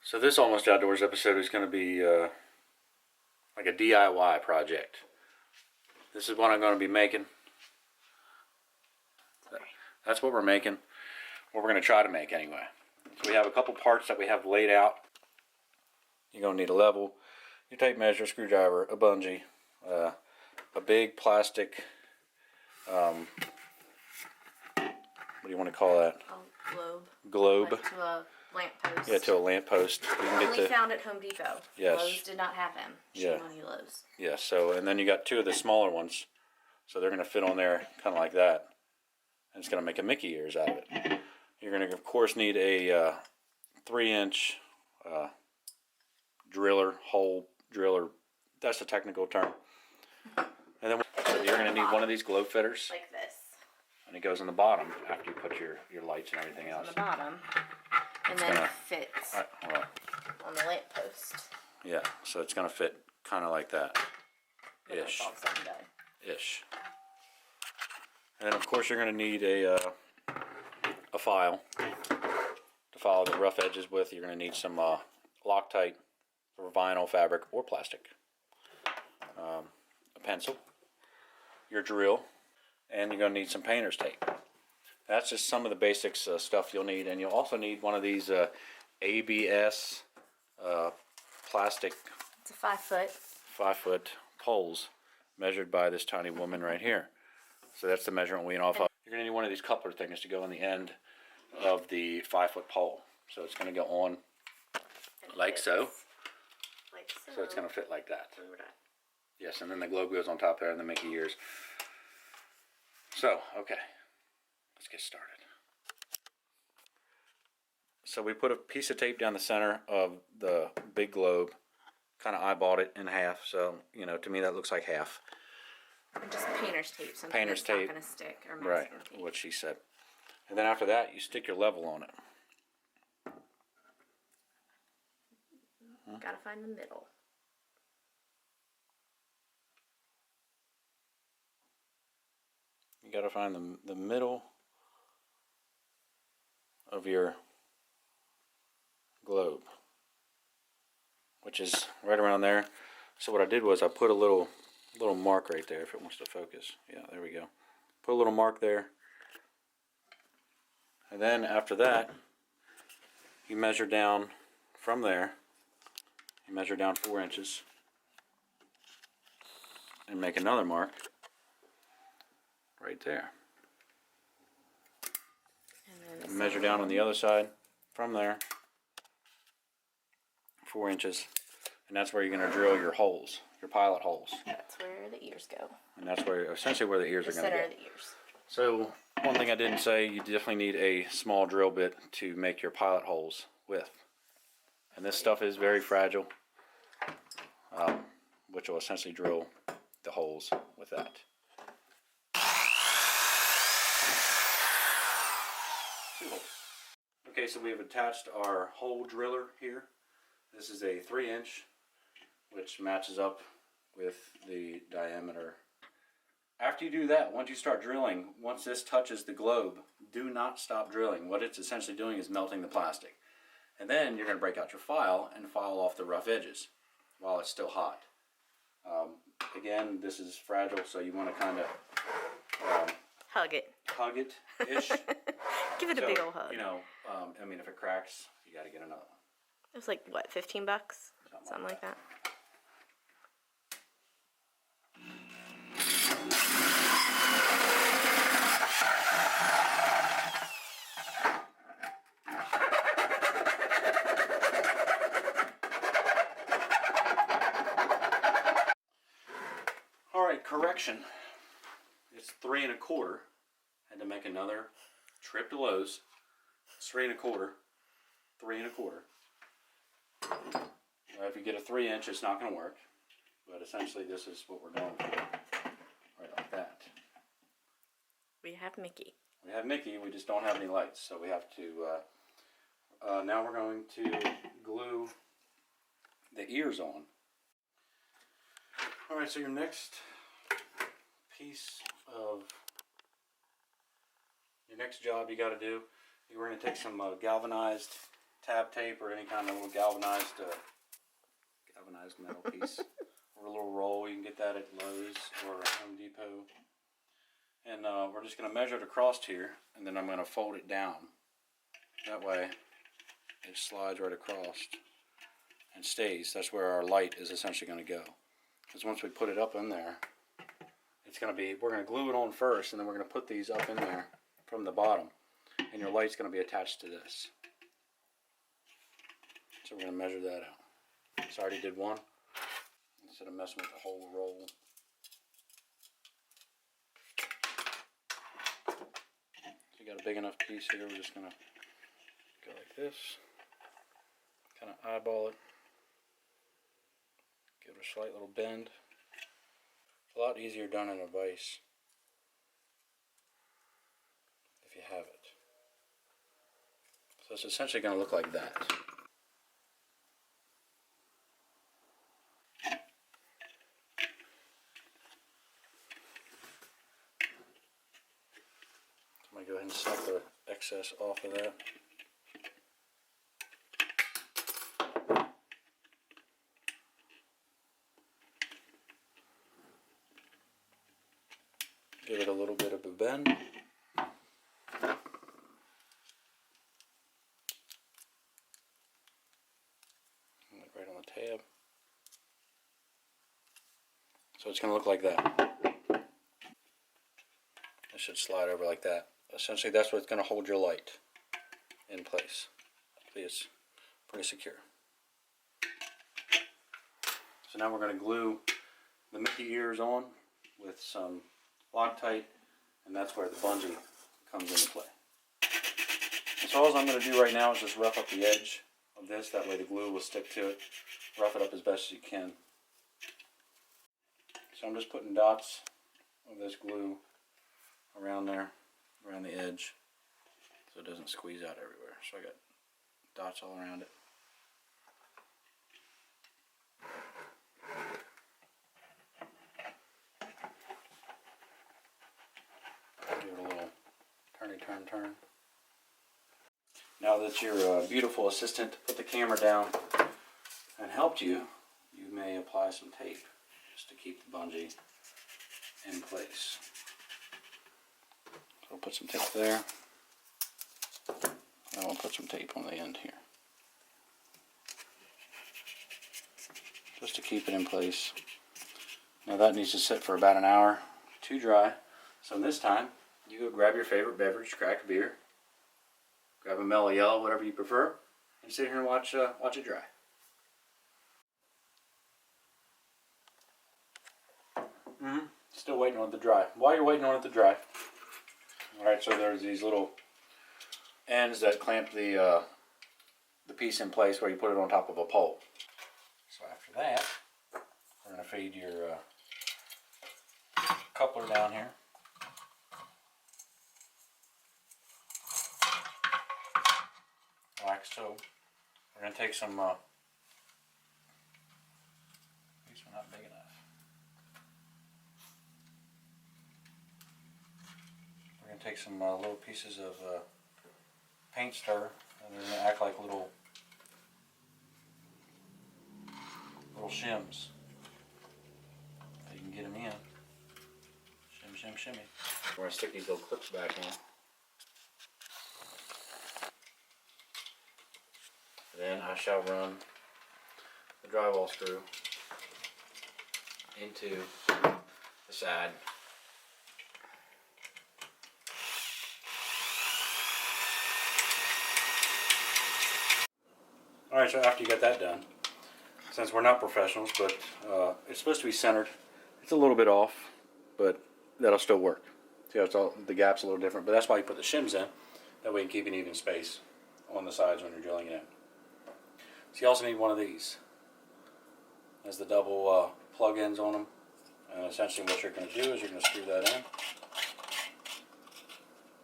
So this Almost Outdoors episode is going to be like a DIY project. This is what I'm going to be making. That's what we're making. What we're going to try to make anyway. So we have a couple parts that we have laid out. You're going to need a level, your tape measure, screwdriver, a bungee, a big plastic, what do you want to call that? A globe. Globe. Like to a lamppost. Yeah, to a lamppost. You can Only found at Home Depot. Yes. Lowe's did not have them. Yeah. Money Lowe's. Yeah, so, and then you got two of the smaller ones. So they're going to fit on there kind of like that. And it's going to make a Mickey ears out of it. You're going to, of course, need a 3-inch hole driller. That's the technical term. And then so you're going to need one of these globe fitters. Like this. And it goes on the bottom after you put your lights and everything else. On the bottom. And then it fits on the lamppost. Yeah, so it's going to fit kind of like that. Ish. Ish. And then, of course, you're going to need a file to file the rough edges with. You're going to need some Loctite or vinyl fabric or plastic, a pencil, your drill, and you're going to need some painter's tape. That's just some of the basics stuff you'll need, and you'll also need one of these ABS plastic. It's a 5-foot. 5-foot poles measured by this tiny woman right here. So that's the measurement we went off of. You're going to need one of these coupler things to go on the end of the 5-foot pole. So it's going to go on like so. Like so. So it's going to fit like that. Yes, and then the globe goes on top there and the Mickey ears. So, okay. Let's get started. So we put a piece of tape down the center of the big globe. Kind of eyeballed it in half. So, you know, to me that looks like half. Just painter's tape. Something Painter's that's tape. Not going to stick. Or Right, tape. what she said. And then after that, you stick your level on it. Gotta find the middle. You gotta find the middle of your globe, which is right around there. So what I did was I put a little mark right there if it wants to focus. Yeah, there we go. Put a little mark there. And then after that, you measure down from there. You measure down 4 inches and make another mark right there. And then Measure down on the other side from there, 4 inches, and that's where you're going to drill your holes, your pilot holes. That's where the ears go. And that's where essentially where the ears are going to go. The center of the ears. So one thing I didn't say, you definitely need a small drill bit to make your pilot holes with. And this stuff is very fragile, which will essentially drill the holes with that. Okay, so we have attached our hole driller here. This is a 3-inch, which matches up with the diameter. After you do that, once you start drilling, once this touches the globe, do not stop drilling. What it's essentially doing is melting the plastic. And then you're going to break out your file and file off the rough edges while it's still hot. Again, this is fragile, so you want to kind of hug it. Hug it-ish. Give it a big old hug. You know, I mean, if it cracks, you got to get another one. It was like, what, $15? Something like that. Alright, correction. It's 3 1/4. Had to make another trip to Lowe's. It's 3 1/4. 3 1/4. If you get a 3-inch, it's not going to work. But essentially, this is what we're going for. Right like that. We have Mickey. We have Mickey, we just don't have any lights. So we have to, now we're going to glue the ears on. Alright, so your next piece of, your next job you got to do, we're going to take some galvanized tab tape or any kind of little galvanized metal piece or a little roll. You can get that at Lowe's or Home Depot. And we're just going to measure it across here, and then I'm going to fold it down. That way it slides right across and stays. That's where our light is essentially going to go. Because once we put it up in there, it's going to be, we're going to glue it on first, and then we're going to put these up in there from the bottom. And your light's going to be attached to this. So we're going to measure that out. So I already did one, instead of messing with the whole roll. So you got a big enough piece here, we're just going to go like this. Kind of eyeball it. Give it a slight little bend. It's a lot easier done in a vise if you have it. So it's essentially going to look like that. I'm going to go ahead and snip the excess off of that. Give it a little bit of a bend. Right on the tab. So it's going to look like that. It should slide over like that. Essentially that's what's going to hold your light in place. It's pretty secure. So now we're going to glue the Mickey ears on with some Loctite, and that's where the bungee comes into play. So all I'm going to do right now is just rough up the edge of this, that way the glue will stick to it. Rough it up as best as you can. So I'm just putting dots of this glue around there, around the edge, so it doesn't squeeze out everywhere. So I got dots all around it. Give it a little turny turn. Now that your beautiful assistant put the camera down and helped you, you may apply some tape just to keep the bungee in place. So we'll put some tape there, and we'll put some tape on the end here, just to keep it in place. Now that needs to sit for about an hour to dry. So in this time, you go grab your favorite beverage, crack a beer, grab a mellow yellow, whatever you prefer, and sit here and watch it dry. Still waiting on it to dry. While you're waiting on it to dry, alright, so there's these little ends that clamp the piece in place where you put it on top of a pole. So after that, we're going to feed your coupler down here. Like so. We're going to take some, these are not big enough. We're going to take some little pieces of paint stir, and they're going to act like little shims. So you can get them in. Shim, shim, shimmy. We're going to stick these little clips back in. Then I shall run the drywall screw into the side. Alright, so after you get that done, since we're not professionals, but it's supposed to be centered. It's a little bit off, but that'll still work. See how it's all, the gap's a little different, but that's why you put the shims in. That way you keep an even space on the sides when you're drilling it in. So you also need one of these. Has the double plug-ins on them. And essentially what you're going to do is you're going to screw that in.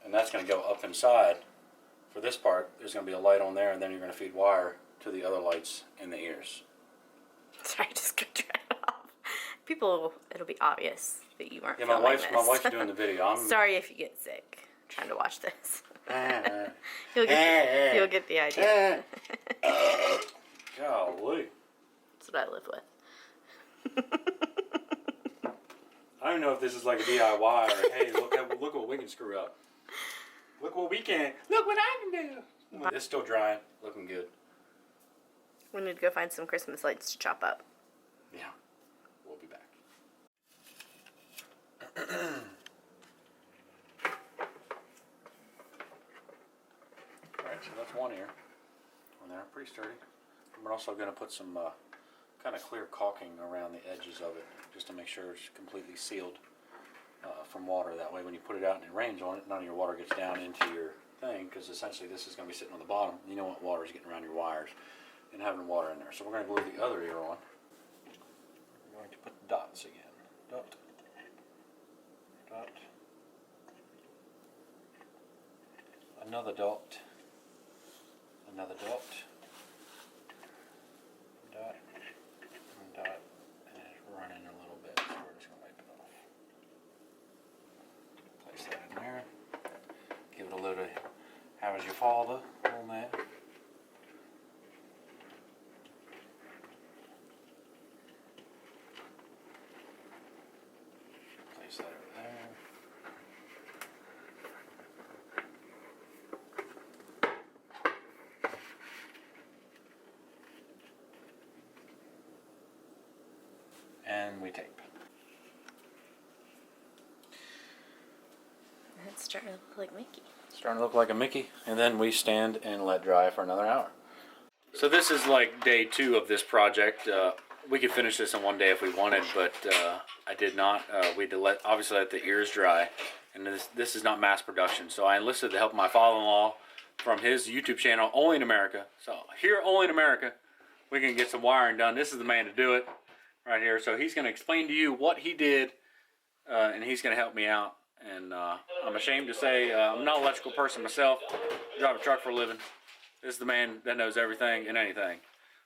And that's going to go up inside. For this part, there's going to be a light on there, and then you're going to feed wire to the other lights in the ears. Sorry, just go turn it off. People, it'll be obvious that you weren't Yeah, filming this. my wife's doing the video. Sorry if you get sick trying to watch this. You'll get the idea. Golly. That's what I live with. I don't know if this is like a DIY or hey, look what we can screw up. Look what we can. Look what I can do. It's still drying, looking good. We need to go find some Christmas lights to chop up. Yeah, we'll be back. Alright, so that's one ear on there, pretty sturdy. We're also going to put some kind of clear caulking around the edges of it, just to make sure it's completely sealed from water. That way when you put it out and it rains on it, none of your water gets down into your thing, because essentially this is going to be sitting on the bottom. You don't want water getting around your wires and having water in there. So we're going to glue the other ear on. We're going to put dots again. Dot. Dot. Another dot. Another dot. Dot. And dot. And it's running a little bit, so we're just going to wipe it off. Place that in there. Give it a little, how is your father on there? Place that over there. And we tape. It's starting to look like Mickey. Starting to look like a Mickey, and then we stand and let dry for another hour. So this is like day 2 of this project. We could finish this in one day if we wanted, but I did not. We had to obviously let the ears dry, and this is not mass production. So I enlisted the help of my father-in-law from his YouTube channel, Only in America. So here, Only in America, we can get some wiring done. This is the man to do it right here. So he's going to explain to you what he did, and he's going to help me out. And I'm ashamed to say I'm not an electrical person myself. I drive a truck for a living. This is the man that knows everything and anything.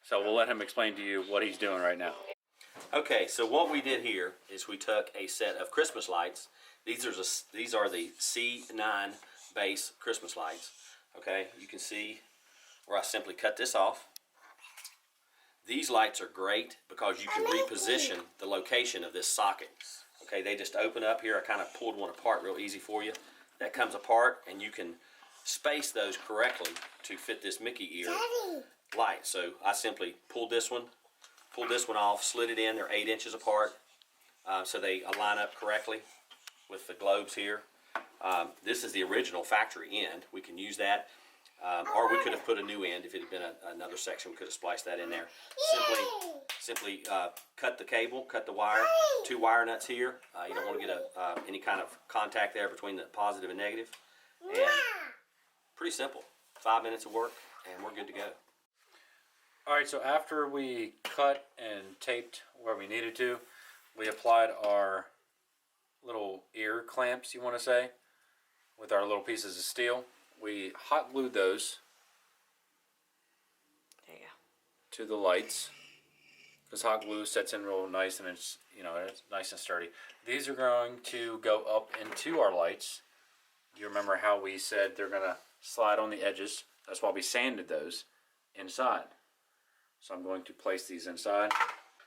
So we'll let him explain to you what he's doing right now. Okay, so what we did here is we took a set of Christmas lights. These are the C9 base Christmas lights. Okay, you can see where I simply cut this off. These lights are great because you can reposition the location of this socket. Okay, they just open up here. I kind of pulled one apart real easy for you. That comes apart, and you can space those correctly to fit this Mickey ear light. So I simply pulled this one off, slid it in. They're 8 inches apart, so they line up correctly with the globes here. This is the original factory end. We can use that, or we could have put a new end if it had been another section. We could have spliced that in there. Simply cut the cable, cut the wire, 2 wire nuts here. You don't want to get any kind of contact there between the positive and negative. And pretty simple. 5 minutes of work, and we're good to go. Alright, so after we cut and taped where we needed to, we applied our little ear clamps, you want to say, with our little pieces of steel. We hot glued those There you go. to the lights, because hot glue sets in real nice, and it's nice and sturdy. These are going to go up into our lights. You remember how we said they're going to slide on the edges? That's why we sanded those inside. So I'm going to place these inside.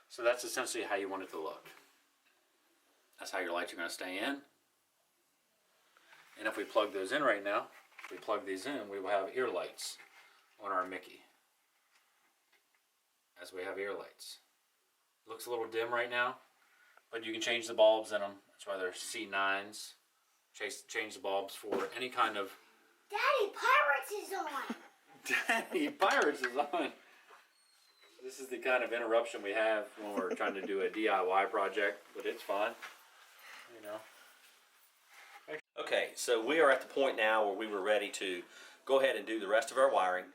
So that's essentially how you want it to look. That's how your lights are going to stay in. And if we plug those in right now, if we plug these in, we will have ear lights on our Mickey. As we have ear lights. Looks a little dim right now, but you can change the bulbs in them. That's why they're C9s. Change the bulbs for any kind of... Daddy, Pirates is on! Daddy, Pirates is on! This is the kind of interruption we have when we're trying to do a DIY project, but it's fine. You know. Okay, so we are at the point now where we were ready to go ahead and do the rest of our wiring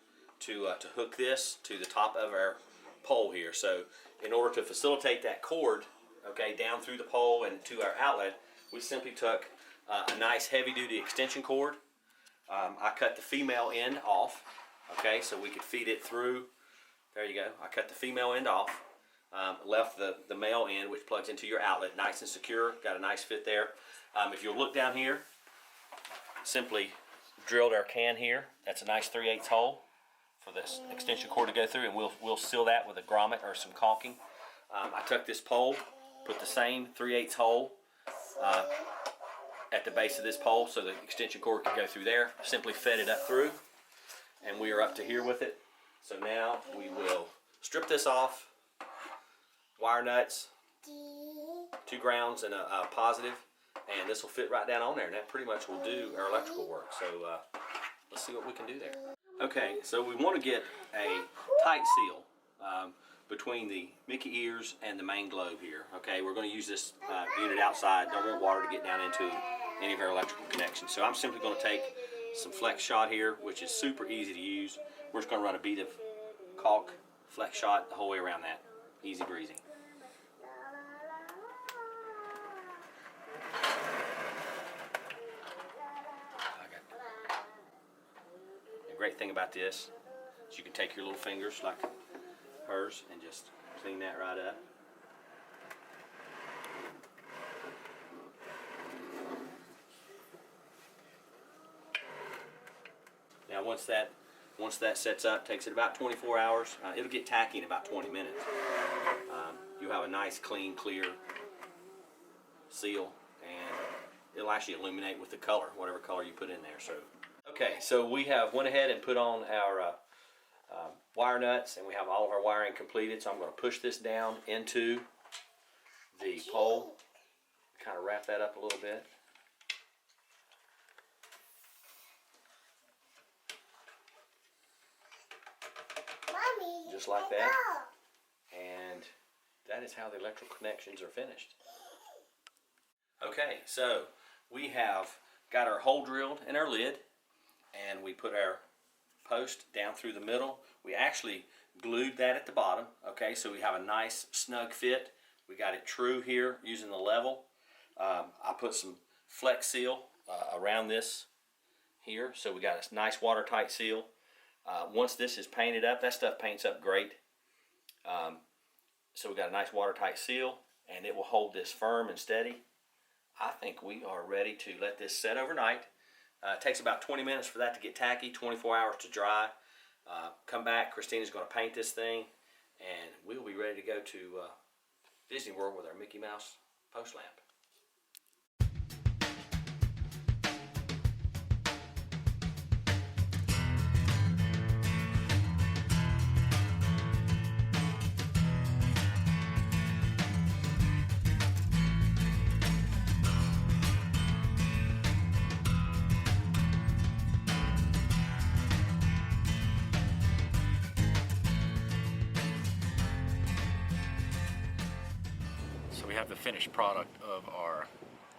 to hook this to the top of our pole here. So in order to facilitate that cord, okay, down through the pole and to our outlet, we simply took a nice heavy-duty extension cord. I cut the female end off, okay, so we could feed it through. There you go. I cut the female end off, left the male end, which plugs into your outlet, nice and secure. Got a nice fit there. If you'll look down here, simply drilled our can here. That's a nice 3/8 hole for this extension cord to go through, and we'll seal that with a grommet or some caulking. I took this pole, put the same 3/8 hole at the base of this pole so the extension cord could go through there. Simply fed it up through, and we are up to here with it. So now we will strip this off, wire nuts, 2 grounds and a positive, and this will fit right down on there, and that pretty much will do our electrical work. So let's see what we can do there. Okay, so we want to get a tight seal between the Mickey ears and the main globe here. Okay, we're going to use this unit outside. Don't want water to get down into any of our electrical connections. So I'm simply going to take some flex shot here, which is super easy to use. We're just going to run a bead of caulk, flex shot the whole way around that. Easy breezy. The great thing about this is you can take your little fingers like hers and just clean that right up. Now once that sets up, takes it about 24 hours. It'll get tacky in about 20 minutes. You'll have a nice, clean, clear seal, and it'll actually illuminate with the color, whatever color you put in there. So, okay, so we have went ahead and put on our wire nuts, and we have all of our wiring completed. So I'm going to push this down into the pole, kind of wrap that up a little bit. Mommy, Just like that. And that is how the electrical connections are finished. Okay, so we have got our hole drilled in our lid, and we put our post down through the middle. We actually glued that at the bottom. Okay, so we have a nice snug fit. We got it true here using the level. I put some flex seal around this here, so we got a nice watertight seal. Once this is painted up, that stuff paints up great. So we got a nice watertight seal, and it will hold this firm and steady. I think we are ready to let this set overnight. It takes about 20 minutes for that to get tacky, 24 hours to dry. Come back, Christina's going to paint this thing, and we'll be ready to go to Disney World with our Mickey Mouse post lamp. So we have the finished product of our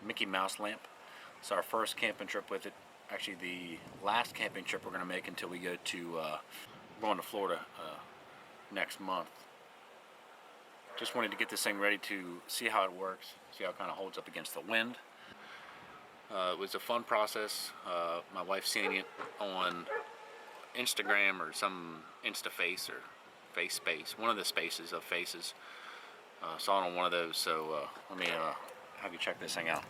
Mickey Mouse lamp. It's our first camping trip with it. Actually, the last camping trip we're going to make until we go to going to Florida next month. Just wanted to get this thing ready to see how it works, see how it kind of holds up against the wind. It was a fun process. My wife seen it on Instagram or some InstaFace or Face Space, one of the spaces of faces. Saw it on one of those, so let me have you check this thing out.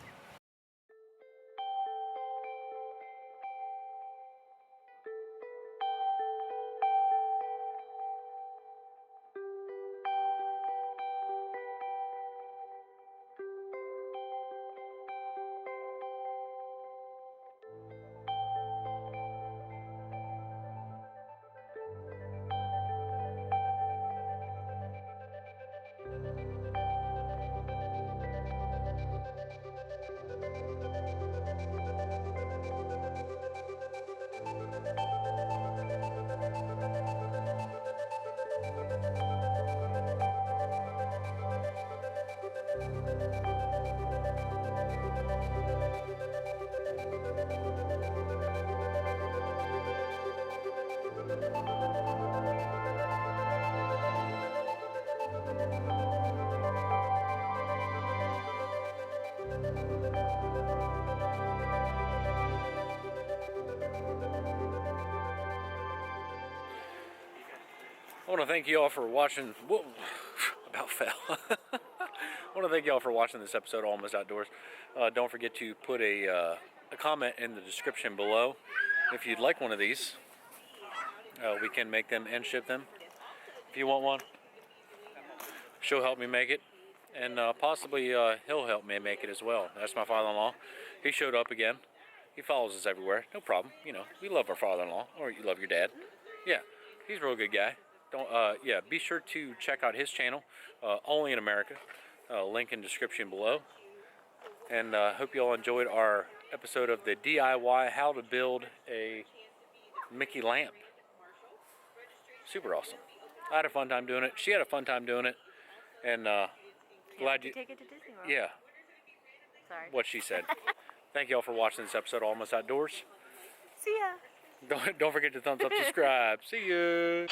I want to thank you all for watching. Whoa, about fell. I want to thank you all for watching this episode of Almost Outdoors. Don't forget to put a comment in the description below if you'd like one of these, we can make them and ship them. If you want one, she'll help me make it, and possibly he'll help me make it as well. That's my father-in-law. He showed up again. He follows us everywhere. No problem. You know, we love our father-in-law, or you love your dad. Yeah, he's a real good guy. Don't yeah, be sure to check out his channel, Only in America. Link in description below. And hope you all enjoyed our episode of the DIY how to build a Mickey lamp. Super awesome. I had a fun time doing it. She had a fun time doing it. And glad you take it to Disney World. Yeah, Sorry. what she said. Thank you all for watching this episode of Almost Outdoors. See ya. Don't forget to thumbs up, subscribe. See you.